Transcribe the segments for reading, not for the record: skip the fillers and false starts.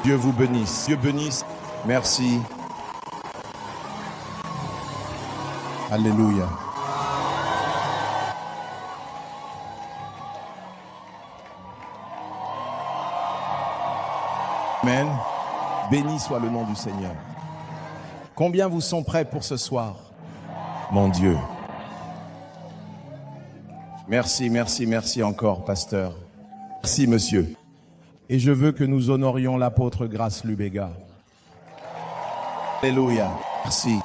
Dieu vous bénisse. Dieu bénisse. Merci. Alléluia. Amen. Béni soit le nom du Seigneur. Combien vous sont prêts pour ce soir? Mon Dieu. Merci, merci, merci encore, pasteur. Merci, monsieur. Et je veux que nous honorions l'apôtre Grace Lubega. Alléluia. Merci.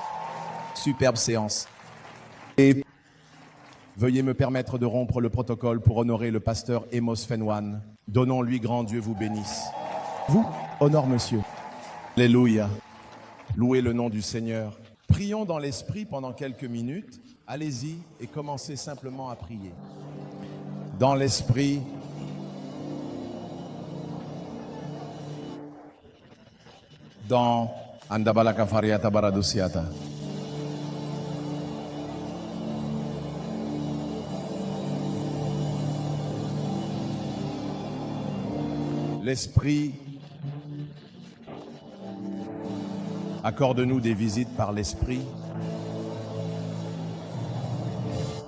Superbe séance. Et veuillez me permettre de rompre le protocole pour honorer le pasteur Amos Fenwan. Donnons-lui grand Dieu vous bénisse. Vous, honore monsieur. Alléluia. Louez le nom du Seigneur. Prions dans l'esprit pendant quelques minutes. Allez-y et commencez simplement à prier. Dans l'esprit. Dans Andabalaka Fariata Baradusiata. L'esprit. Accorde-nous des visites par l'esprit.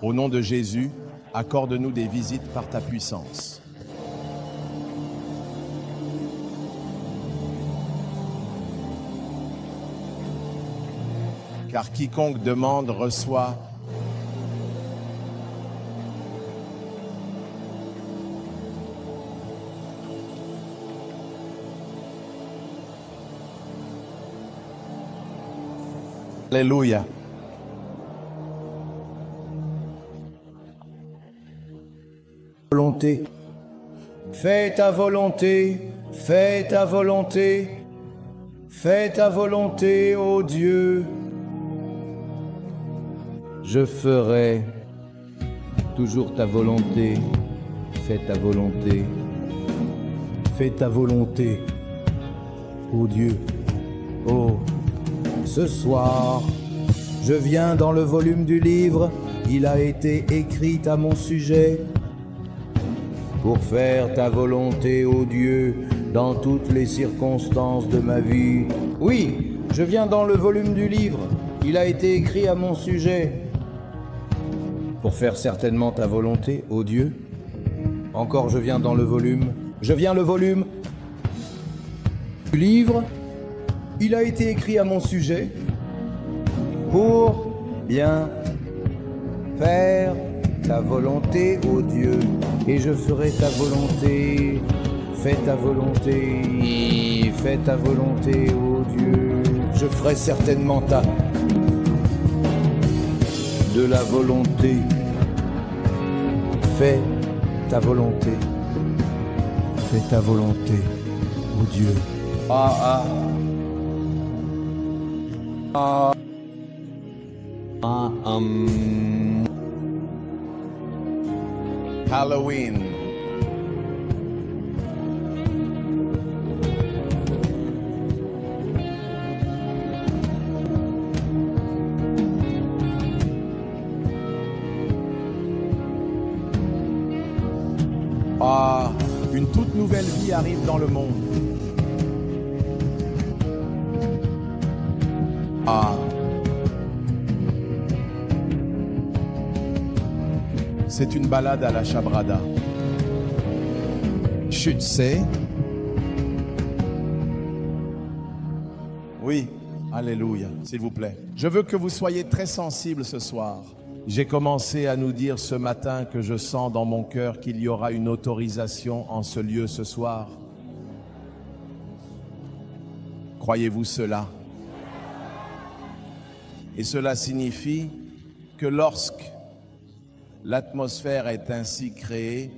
Au nom de Jésus, accorde-nous des visites par ta puissance. Car quiconque demande reçoit. Alléluia. Volonté. Fais ta volonté, fais ta volonté, fais ta volonté, ô Dieu. Je ferai toujours ta volonté, fais ta volonté, fais ta volonté, ô Dieu. Oh, ce soir, je viens dans le volume du livre, il a été écrit à mon sujet. Pour faire ta volonté, ô Dieu, dans toutes les circonstances de ma vie. Oui, je viens dans le volume du livre, il a été écrit à mon sujet. Pour faire certainement ta volonté, ô Dieu. Encore je viens dans le volume, le volume du livre, il a été écrit à mon sujet. Pour bien faire ta volonté, ô Dieu, et je ferai ta volonté. Fais ta volonté, fais ta volonté, ô Dieu. Je ferai certainement de la volonté. Fais ta volonté. Fais ta volonté, ô Dieu. Halloween. Une toute nouvelle vie arrive dans le monde. C'est une balade à la Shabrada. Chut, c'est. Oui, alléluia, s'il vous plaît. Je veux que vous soyez très sensibles ce soir. J'ai commencé à nous dire ce matin que je sens dans mon cœur qu'il y aura une autorisation en ce lieu ce soir. Croyez-vous cela? Et cela signifie que lorsque l'atmosphère est ainsi créée,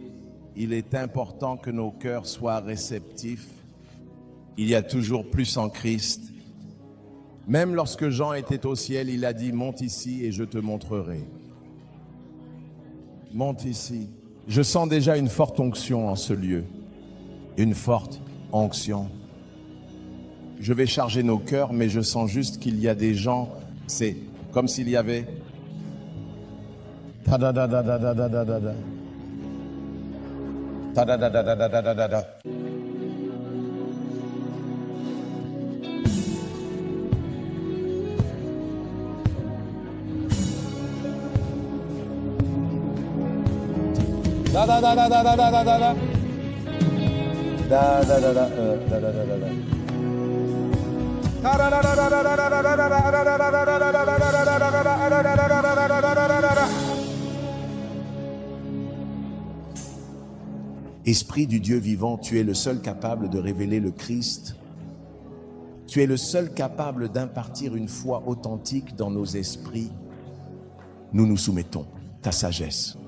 il est important que nos cœurs soient réceptifs. Il y a toujours plus en Christ. Même lorsque Jean était au ciel, il a dit « Monte ici et je te montrerai ». Monte ici. Je sens déjà une forte onction en ce lieu. Une forte onction. Je vais charger nos cœurs, mais je sens juste qu'il y a des gens, c'est comme s'il y avait... Ta-da-da-da-da-da-da-da-da. Ta-da-da-da-da-da-da-da-da. Da da da da da da da da da da. Da da da da da da da da da. Esprit du Dieu vivant, tu es le seul capable de révéler le Christ. Tu es le seul capable d'impartir une foi authentique dans nos esprits. Nous nous soumettons, ta sagesse.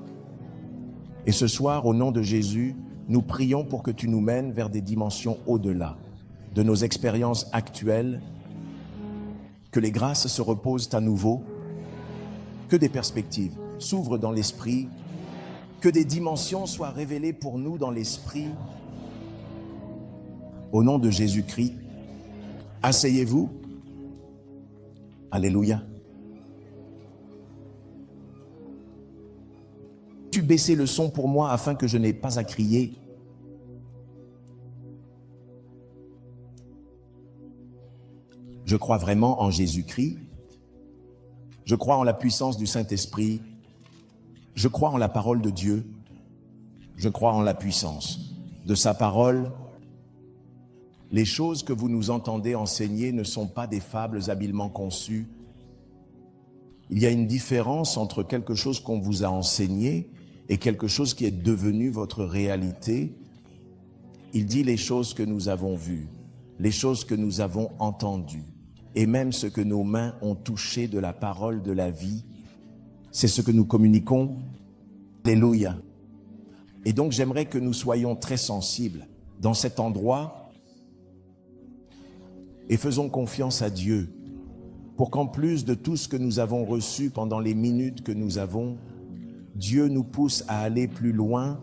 Et ce soir, au nom de Jésus, nous prions pour que tu nous mènes vers des dimensions au-delà de nos expériences actuelles, que les grâces se reposent à nouveau, que des perspectives s'ouvrent dans l'esprit, que des dimensions soient révélées pour nous dans l'esprit. Au nom de Jésus-Christ, asseyez-vous. Alléluia. Tu baisses le son pour moi afin que je n'ai pas à crier. Je crois vraiment en Jésus-Christ. Je crois en la puissance du Saint-Esprit. Je crois en la parole de Dieu. Je crois en la puissance de sa parole. Les choses que vous nous entendez enseigner ne sont pas des fables habilement conçues. Il y a une différence entre quelque chose qu'on vous a enseigné et quelque chose qui est devenu votre réalité. Il dit les choses que nous avons vues, les choses que nous avons entendues, et même ce que nos mains ont touché de la parole de la vie. C'est ce que nous communiquons. Alléluia. Et donc j'aimerais que nous soyons très sensibles dans cet endroit et faisons confiance à Dieu pour qu'en plus de tout ce que nous avons reçu pendant les minutes que nous avons, Dieu nous pousse à aller plus loin.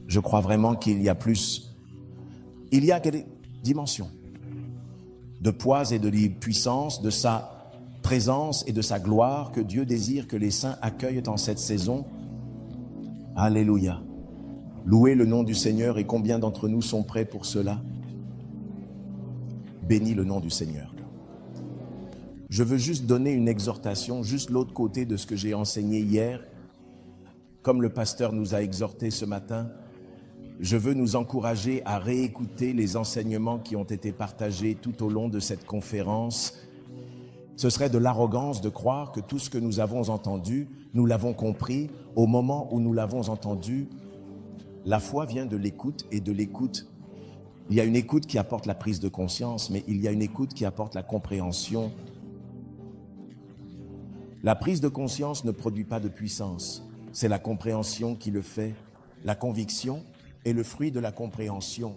Je crois vraiment qu'il y a plus. Il y a des dimensions de poids et de puissance, de sa présence et de sa gloire que Dieu désire que les saints accueillent en cette saison. Alléluia. Louez le nom du Seigneur, et combien d'entre nous sont prêts pour cela? Bénis le nom du Seigneur. Je veux juste donner une exhortation, juste l'autre côté de ce que j'ai enseigné hier. Comme le pasteur nous a exhorté ce matin, je veux nous encourager à réécouter les enseignements qui ont été partagés tout au long de cette conférence. Ce serait de l'arrogance de croire que tout ce que nous avons entendu, nous l'avons compris au moment où nous l'avons entendu. La foi vient de l'écoute, et de l'écoute, il y a une écoute qui apporte la prise de conscience, mais il y a une écoute qui apporte la compréhension. La prise de conscience ne produit pas de puissance, c'est la compréhension qui le fait. La conviction est le fruit de la compréhension.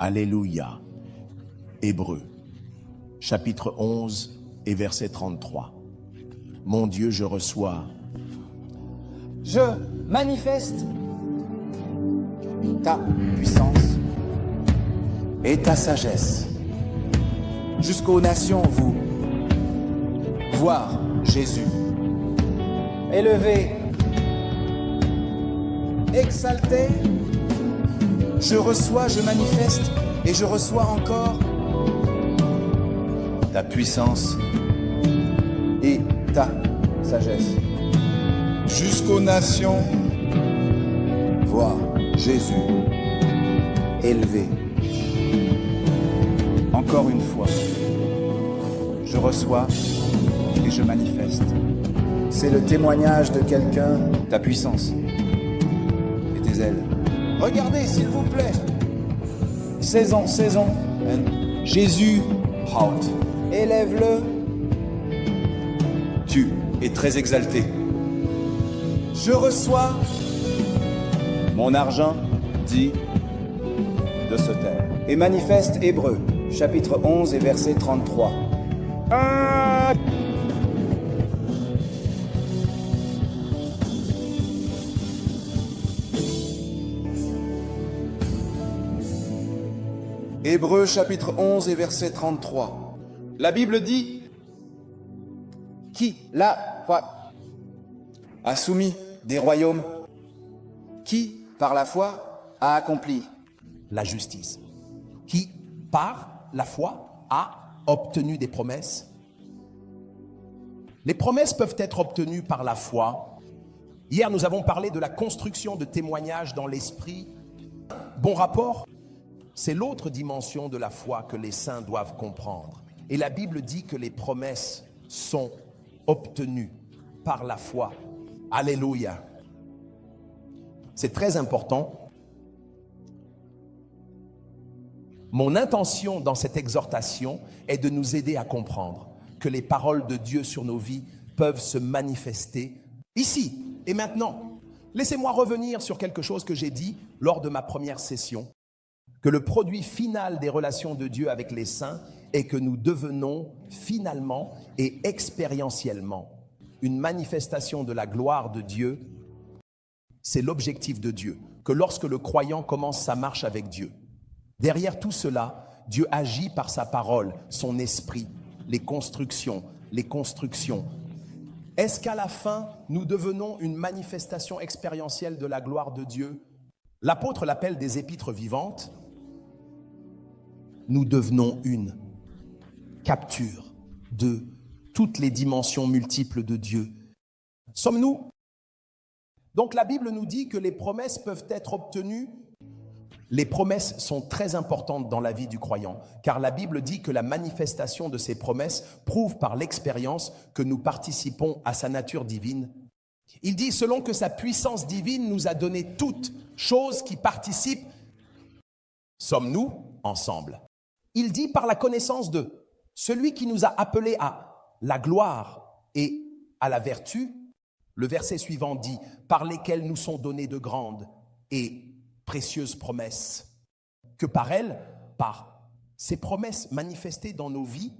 Alléluia. Hébreux, chapitre 11 et verset 33. Mon Dieu, je reçois. Je manifeste ta puissance et ta sagesse. Jusqu'aux nations, vous voir Jésus élevé, exalté. Je reçois, je manifeste et je reçois encore ta puissance et ta sagesse. Jusqu'aux nations, Voir Jésus élevé. Encore une fois, je reçois et je manifeste. C'est le témoignage de quelqu'un, ta puissance et tes ailes. Regardez, s'il vous plaît. Saison. Jésus, Haut, élève-le. tu es très exalté. Je reçois Mon argent dit de se taire. Et manifeste Hébreux, chapitre 11 et verset 33. Hébreux, chapitre 11 et verset 33. La Bible dit: qui, la foi, a soumis des royaumes, qui, par la foi, a accompli La justice, qui, par la foi, a obtenu des promesses. Les promesses peuvent être obtenues par la foi, Hier, nous avons parlé de la construction de témoignages dans l'esprit. Bon rapport, c'est l'autre dimension de la foi que les saints doivent comprendre. Et la Bible dit que les promesses sont obtenues par la foi. Alléluia. C'est très important. Mon intention dans cette exhortation est de nous aider à comprendre que les paroles de Dieu sur nos vies peuvent se manifester ici et maintenant. Laissez-moi revenir sur quelque chose que j'ai dit lors de ma première session, que le produit final des relations de Dieu avec les saints est que nous devenons finalement et expérientiellement une manifestation de la gloire de Dieu. C'est l'objectif de Dieu, que lorsque le croyant commence sa marche avec Dieu, derrière tout cela, Dieu agit par sa parole, son esprit, les constructions. Est-ce qu'à la fin, nous devenons une manifestation expérientielle de la gloire de Dieu? L'apôtre l'appelle des épîtres vivantes. Nous devenons une capture de toutes les dimensions multiples de Dieu. Sommes-nous? Donc la Bible nous dit que les promesses peuvent être obtenues. Les promesses sont très importantes dans la vie du croyant, car la Bible dit que la manifestation de ces promesses prouve par l'expérience que nous participons à sa nature divine. Il dit, selon que sa puissance divine nous a donné toutes choses qui participent, sommes-nous ensemble. Il dit par la connaissance de celui qui nous a appelés à la gloire et à la vertu. Le verset suivant dit, par lesquelles nous sont données de grandes et précieuses promesses, que par elles, par ces promesses manifestées dans nos vies,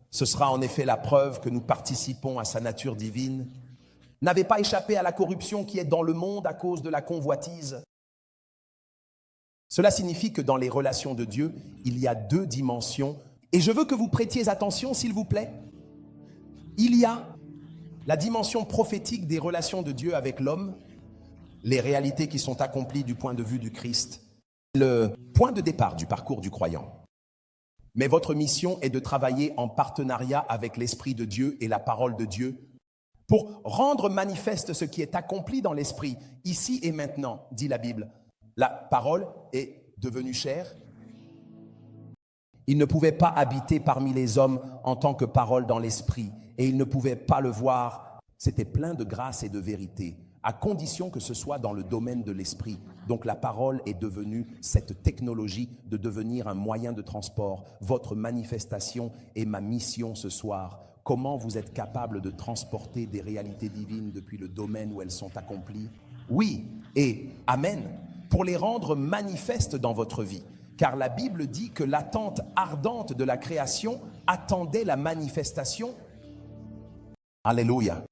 ce sera en effet la preuve que nous participons à sa nature divine. N'avez pas échappé à la corruption qui est dans le monde à cause de la convoitise. Cela signifie que dans les relations de Dieu, il y a deux dimensions. Et je veux que vous prêtiez attention, s'il vous plaît. Il y a la dimension prophétique des relations de Dieu avec l'homme, les réalités qui sont accomplies du point de vue du Christ, le point de départ du parcours du croyant. Mais votre mission est de travailler en partenariat avec l'Esprit de Dieu et la parole de Dieu pour rendre manifeste ce qui est accompli dans l'Esprit, ici et maintenant, dit la Bible. La parole est devenue chair. Il ne pouvait pas habiter parmi les hommes en tant que parole dans l'Esprit, et il ne pouvait pas le voir. C'était plein de grâce et de vérité, à condition que ce soit dans le domaine de l'esprit. Donc la parole est devenue cette technologie de devenir un moyen de transport. Votre manifestation est ma mission ce soir. Comment vous êtes capable de transporter des réalités divines depuis le domaine où elles sont accomplies? Oui et amen, pour les rendre manifestes dans votre vie. Car la Bible dit que l'attente ardente de la création attendait la manifestation. Alléluia.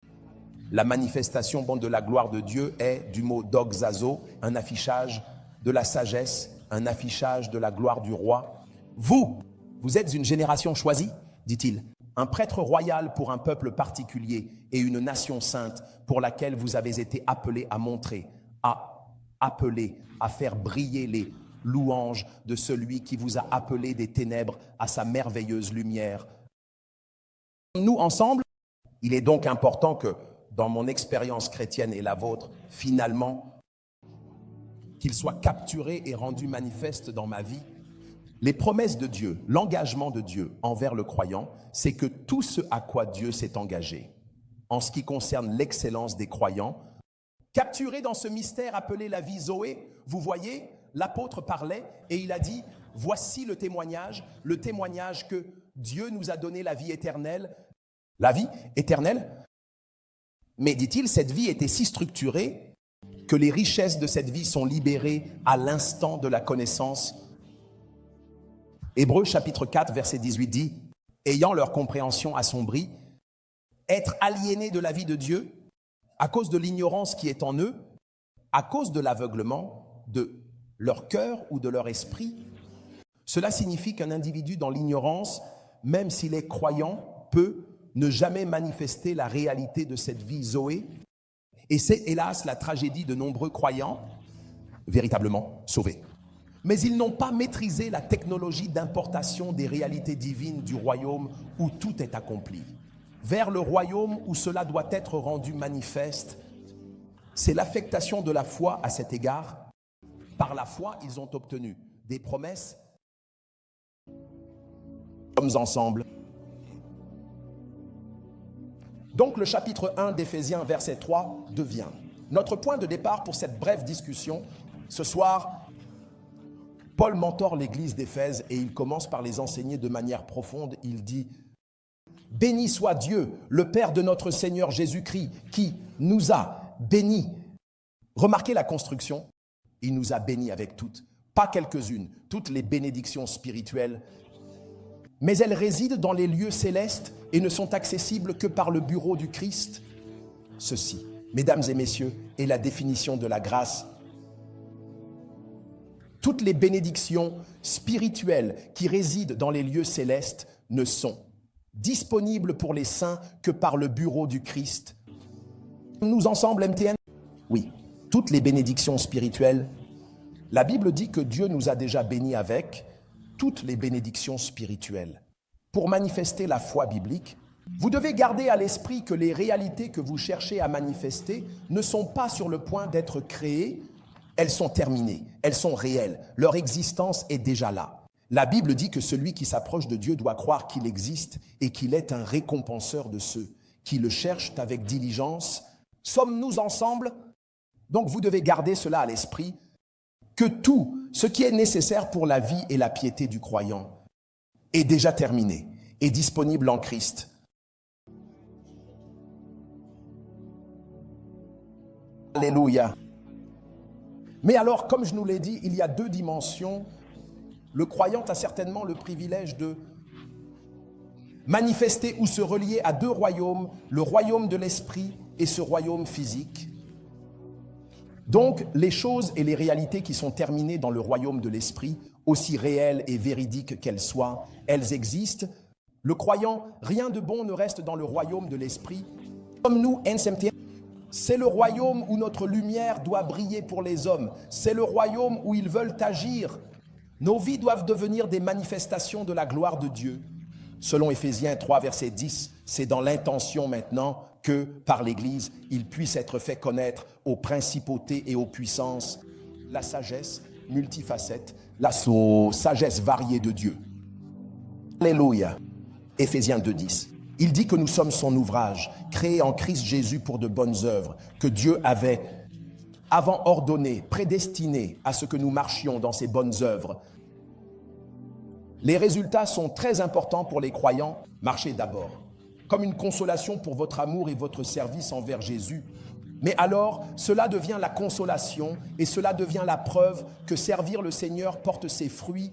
La manifestation de la gloire de Dieu est du mot doxazo, un affichage de la sagesse, un affichage de la gloire du roi. Vous êtes une génération choisie, dit-il, un prêtre royal pour un peuple particulier et une nation sainte pour laquelle vous avez été appelés à montrer, à faire briller les louanges de celui qui vous a appelé des ténèbres à sa merveilleuse lumière. Nous ensemble, il est donc important que dans mon expérience chrétienne et la vôtre, finalement, qu'il soit capturé et rendu manifeste dans ma vie. Les promesses de Dieu, l'engagement de Dieu envers le croyant, c'est que tout ce à quoi Dieu s'est engagé, en ce qui concerne l'excellence des croyants, capturé dans ce mystère appelé la vie Zoé, vous voyez, l'apôtre parlait et il a dit, voici le témoignage que Dieu nous a donné la vie éternelle. La vie éternelle? Mais, dit-il, cette vie était si structurée que les richesses de cette vie sont libérées à l'instant de la connaissance. Hébreux chapitre 4, verset 18 dit, ayant leur compréhension assombrie, être aliénés de la vie de Dieu à cause de l'ignorance qui est en eux, à cause de l'aveuglement de leur cœur ou de leur esprit. Cela signifie qu'un individu dans l'ignorance, même s'il est croyant, peut ne jamais manifester la réalité de cette vie Zoé. Et c'est hélas la tragédie de nombreux croyants véritablement sauvés. Mais ils n'ont pas maîtrisé la technologie d'importation des réalités divines du royaume où tout est accompli. Vers le royaume où cela doit être rendu manifeste, C'est l'affectation de la foi à cet égard. Par la foi, ils ont obtenu des promesses. Nous sommes ensemble. Donc le chapitre 1 d'Éphésiens, verset 3, devient notre point de départ pour cette brève discussion. Ce soir, Paul mentore l'église d'Éphèse et il commence par les enseigner de manière profonde. Il dit « Béni soit Dieu, le Père de notre Seigneur Jésus-Christ, qui nous a bénis. » Remarquez la construction. Il nous a bénis avec toutes, pas quelques-unes, toutes les bénédictions spirituelles. Mais elles résident dans les lieux célestes et ne sont accessibles que par le bureau du Christ. Ceci, mesdames et messieurs, est la définition de la grâce. Toutes les bénédictions spirituelles qui résident dans les lieux célestes ne sont disponibles pour les saints que par le bureau du Christ. Nous ensemble, MTN? Oui, toutes les bénédictions spirituelles. La Bible dit que Dieu nous a déjà bénis avec toutes les bénédictions spirituelles. Pour manifester la foi biblique, vous devez garder à l'esprit que les réalités que vous cherchez à manifester ne sont pas sur le point d'être créées. Elles sont terminées, elles sont réelles, leur existence est déjà là. La Bible dit que celui qui s'approche de Dieu doit croire qu'il existe et qu'il est un récompenseur de ceux qui le cherchent avec diligence. Sommes-nous ensemble? Donc vous devez garder cela à l'esprit, que tout ce qui est nécessaire pour la vie et la piété du croyant est déjà terminé, est disponible en Christ. Alléluia. Mais alors, comme je nous l'ai dit, il y a deux dimensions. Le croyant a certainement le privilège de manifester ou se relier à deux royaumes, le royaume de l'esprit et ce royaume physique. Donc, les choses et les réalités qui sont terminées dans le royaume de l'esprit, aussi réelles et véridiques qu'elles soient, elles existent. Le croyant, rien de bon ne reste dans le royaume de l'esprit. Comme nous, c'est le royaume où notre lumière doit briller pour les hommes. C'est le royaume où ils veulent agir. Nos vies doivent devenir des manifestations de la gloire de Dieu. Selon Éphésiens 3, verset 10, c'est dans l'intention maintenant que, par l'Église, il puisse être fait connaître aux principautés et aux puissances la sagesse multifacette, la sagesse variée de Dieu. Alléluia. Éphésiens 2, 10. Il dit que nous sommes son ouvrage, créé en Christ Jésus pour de bonnes œuvres, que Dieu avait avant ordonné, prédestiné à ce que nous marchions dans ces bonnes œuvres. Les résultats sont très importants pour les croyants. Marchez d'abord, comme une consolation pour votre amour et votre service envers Jésus. Mais alors, cela devient la consolation et cela devient la preuve que servir le Seigneur porte ses fruits.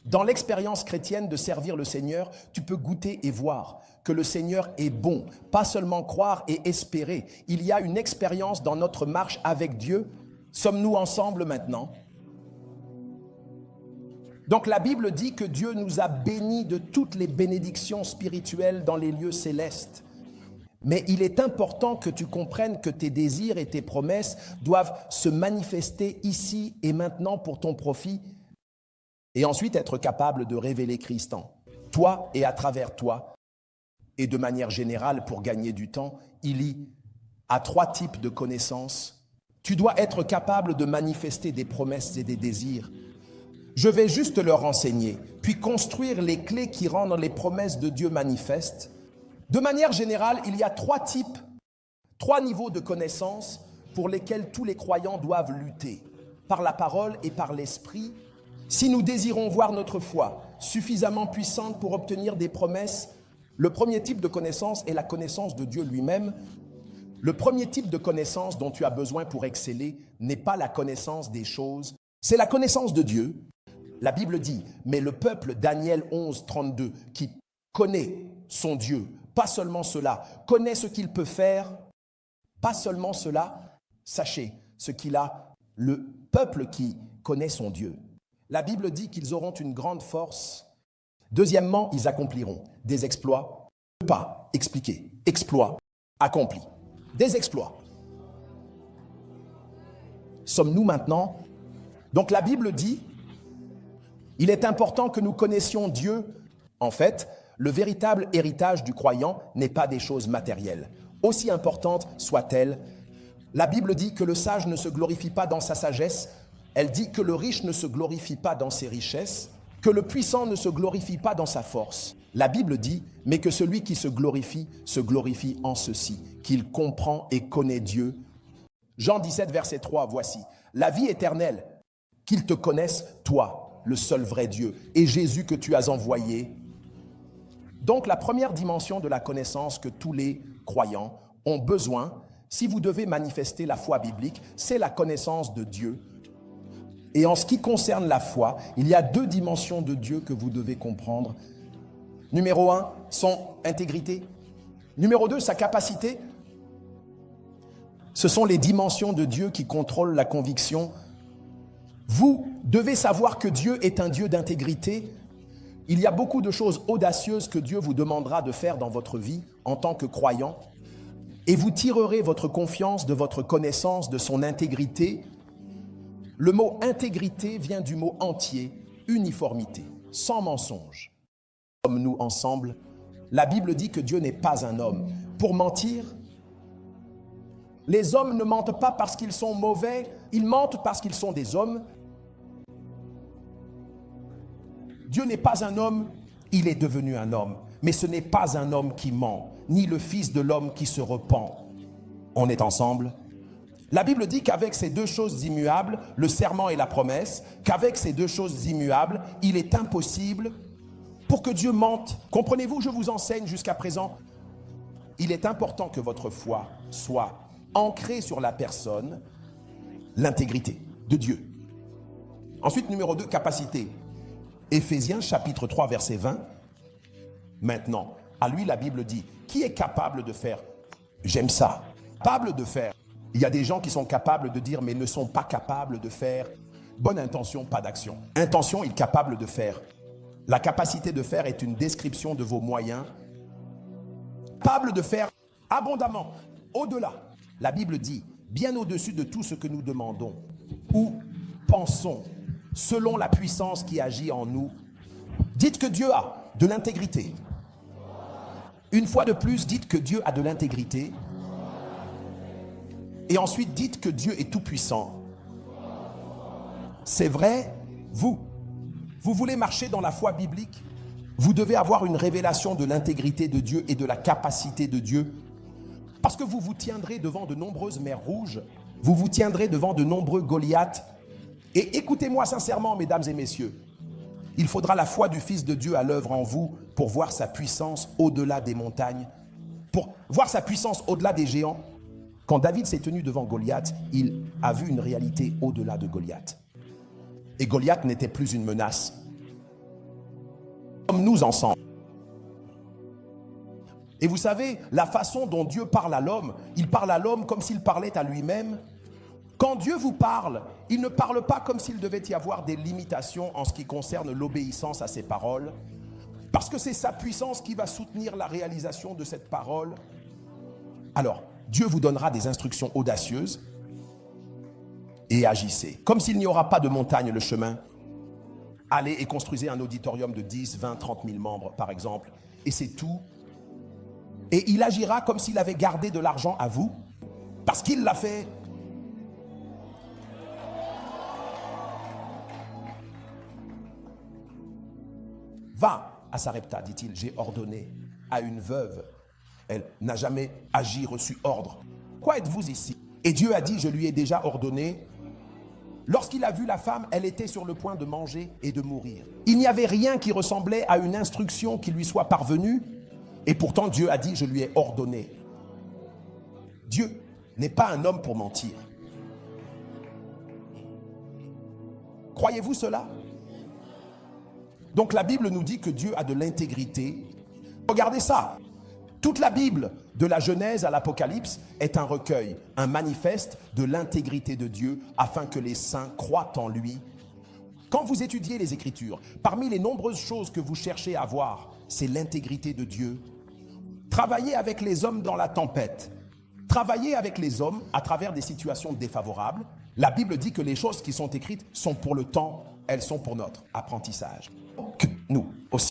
Dans l'expérience chrétienne de servir le Seigneur, tu peux goûter et voir que le Seigneur est bon, pas seulement croire et espérer. Il y a une expérience dans notre marche avec Dieu. Sommes-nous ensemble maintenant? Donc la Bible dit que Dieu nous a bénis de toutes les bénédictions spirituelles dans les lieux célestes. Mais il est important que tu comprennes que tes désirs et tes promesses doivent se manifester ici et maintenant pour ton profit et ensuite être capable de révéler Christ en toi et à travers toi. Et de manière générale, pour gagner du temps, il y a 3 types de connaissances. Tu dois être capable de manifester des promesses et des désirs. Je vais juste leur enseigner, puis construire les clés qui rendent les promesses de Dieu manifestes. De manière générale, il y a 3 types, 3 niveaux de connaissances pour lesquels tous les croyants doivent lutter, par la parole et par l'esprit. Si nous désirons voir notre foi suffisamment puissante pour obtenir des promesses, le premier type de connaissance est la connaissance de Dieu lui-même. Le premier type de connaissance dont tu as besoin pour exceller n'est pas la connaissance des choses, c'est la connaissance de Dieu. La Bible dit, mais le peuple, Daniel 11, 32, qui connaît son Dieu, pas seulement cela, connaît ce qu'il peut faire, pas seulement cela, sachez ce qu'il a, le peuple qui connaît son Dieu. La Bible dit qu'ils auront une grande force. Deuxièmement, ils accompliront des exploits, pas expliquer, exploits accomplis, des exploits. Sommes-nous maintenant? Donc la Bible dit, il est important que nous connaissions Dieu. En fait, le véritable héritage du croyant n'est pas des choses matérielles, aussi importantes soient-elles. La Bible dit que le sage ne se glorifie pas dans sa sagesse. Elle dit que le riche ne se glorifie pas dans ses richesses, que le puissant ne se glorifie pas dans sa force. La Bible dit, mais que celui qui se glorifie en ceci, qu'il comprend et connaît Dieu. Jean 17, verset 3, voici. La vie éternelle, qu'ils te connaissent, toi, le seul vrai Dieu, et Jésus que tu as envoyé. Donc la première dimension de la connaissance que tous les croyants ont besoin, si vous devez manifester la foi biblique, c'est la connaissance de Dieu. Et en ce qui concerne la foi, il y a deux dimensions de Dieu que vous devez comprendre. Numéro 1, son intégrité. Numéro 2, sa capacité. Ce sont les dimensions de Dieu qui contrôlent la conviction. Vous devez savoir que Dieu est un Dieu d'intégrité. Il y a beaucoup de choses audacieuses que Dieu vous demandera de faire dans votre vie en tant que croyant. Et vous tirerez votre confiance de votre connaissance de son intégrité. Le mot intégrité vient du mot entier, uniformité, sans mensonge. Sommes-nous ensemble? La Bible dit que Dieu n'est pas un homme pour mentir. Les hommes ne mentent pas parce qu'ils sont mauvais, ils mentent parce qu'ils sont des hommes. Dieu n'est pas un homme, il est devenu un homme. Mais ce n'est pas un homme qui ment, ni le fils de l'homme qui se repent. On est ensemble? La Bible dit qu'avec ces deux choses immuables, le serment et la promesse, qu'avec ces deux choses immuables, il est impossible pour que Dieu mente. Comprenez-vous, je vous enseigne jusqu'à présent. Il est important que votre foi soit ancrée sur la personne, l'intégrité de Dieu. Ensuite, numéro 2, capacité. Éphésiens chapitre 3, verset 20. Maintenant, à lui la Bible dit, qui est capable de faire? J'aime ça. Capable de faire. Il y a des gens qui sont capables de dire, mais ne sont pas capables de faire. Bonne intention, pas d'action. Intention, il est capable de faire. La capacité de faire est une description de vos moyens. Capable de faire abondamment, au-delà. La Bible dit, bien au-dessus de tout ce que nous demandons ou pensons, selon la puissance qui agit en nous. Dites que Dieu a de l'intégrité. Une fois de plus, dites que Dieu a de l'intégrité. Et ensuite, dites que Dieu est tout-puissant. C'est vrai, vous voulez marcher dans la foi biblique? Vous devez avoir une révélation de l'intégrité de Dieu et de la capacité de Dieu. Parce que vous vous tiendrez devant de nombreuses mers rouges. Vous vous tiendrez devant de nombreux Goliaths. Et écoutez-moi sincèrement, mesdames et messieurs. Il faudra la foi du Fils de Dieu à l'œuvre en vous pour voir sa puissance au-delà des montagnes. Pour voir sa puissance au-delà des géants. Quand David s'est tenu devant Goliath, il a vu une réalité au-delà de Goliath. Et Goliath n'était plus une menace. Comme nous ensemble. Et vous savez, la façon dont Dieu parle à l'homme, il parle à l'homme comme s'il parlait à lui-même. Quand Dieu vous parle, il ne parle pas comme s'il devait y avoir des limitations en ce qui concerne l'obéissance à ses paroles. Parce que c'est sa puissance qui va soutenir la réalisation de cette parole. Alors, Dieu vous donnera des instructions audacieuses et agissez. Comme s'il n'y aura pas de montagne le chemin. Allez et construisez un auditorium de 10, 20, 30 000 membres par exemple. Et c'est tout. Et il agira comme s'il avait gardé de l'argent à vous. Parce qu'il l'a fait. Va à Sarepta, dit-il, j'ai ordonné à une veuve. Elle n'a jamais agi, reçu ordre. Quoi êtes-vous ici? Et Dieu a dit, je lui ai déjà ordonné. Lorsqu'il a vu la femme, elle était sur le point de manger et de mourir. Il n'y avait rien qui ressemblait à une instruction qui lui soit parvenue. Et pourtant, Dieu a dit, je lui ai ordonné. Dieu n'est pas un homme pour mentir. Croyez-vous cela? Donc la Bible nous dit que Dieu a de l'intégrité. Regardez ça. Toute la Bible, de la Genèse à l'Apocalypse, est un recueil, un manifeste de l'intégrité de Dieu afin que les saints croient en lui. Quand vous étudiez les Écritures, parmi les nombreuses choses que vous cherchez à voir, c'est l'intégrité de Dieu. Travaillez avec les hommes dans la tempête. Travaillez avec les hommes à travers des situations défavorables. La Bible dit que les choses qui sont écrites sont pour le temps, elles sont pour notre apprentissage. Que nous aussi.